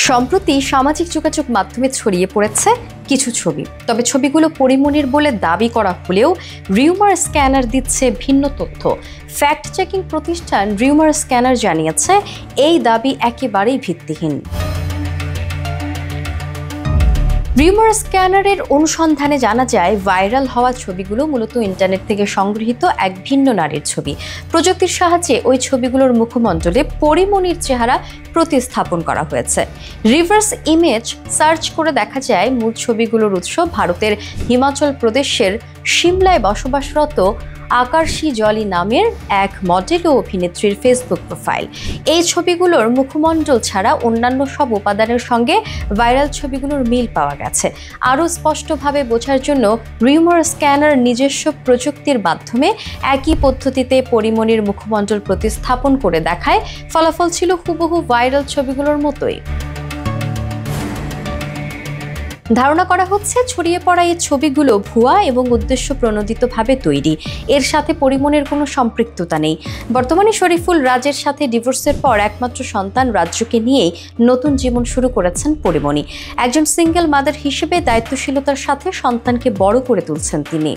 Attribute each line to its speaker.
Speaker 1: সম্প্রতি সামাজিক যোগাযোগ মাধ্যমে ছড়িয়ে পড়েছে কিছু ছবি। তবে ছবিগুলো পরিমণির বলে দাবি করা হলেও রিউমার স্ক্যানার দিচ্ছে ভিন্ন তথ্য। ফ্যাক্ট চেকিং প্রতিষ্ঠান রিউমার স্ক্যানার জানিয়েছে এই দাবি একেবারেই ভিত্তিহীন। রিউমার স্ক্যানারের অনুসন্ধানে জানা যায়, ভাইরাল হওয়া ছবিগুলো মূলত ইন্টারনেট থেকে সংগৃহীত এক ভিন্ন নারীর ছবি। প্রযুক্তির সাহায্যে ওই ছবিগুলোর মুখমণ্ডলে পরিমণির চেহারা প্রতিস্থাপন করা হয়েছে। রিভার্স ইমেজ সার্চ করে দেখা যায়, মূল ছবিগুলোর উৎস ভারতের হিমাচল প্রদেশের সিমলায় বসবাসরত আকার্ষী জলি নামের এক মডেল ও অভিনেত্রীর ফেসবুক প্রোফাইল। এই ছবিগুলোর মুখমণ্ডল ছাড়া অন্যান্য সব উপাদানের সঙ্গে ভাইরাল ছবিগুলোর মিল পাওয়া গেছে। আরও স্পষ্টভাবে বোঝার জন্য রিউমার স্ক্যানার নিজস্ব প্রযুক্তির মাধ্যমে একই পদ্ধতিতে পরিমণির মুখমণ্ডল প্রতিস্থাপন করে দেখায়। ফলাফল ছিল হুবহু ভাইরাল ছবিগুলোর মতোই। ধারণা করা হচ্ছে, ছড়িয়ে পড়া এই ছবিগুলো ভুয়া এবং উদ্দেশ্য প্রণোদিতভাবে তৈরি। এর সাথে পরিমণির কোনো সম্পৃক্ততা নেই। বর্তমানে শরীফুল রাজের সাথে ডিভোর্সের পর একমাত্র সন্তান রাজ্যকে নিয়েই নতুন জীবন শুরু করেছেন পরিমণি। একজন সিঙ্গেল মাদার হিসেবে দায়িত্বশীলতার সাথে সন্তানকে বড় করে তুলছেন তিনি।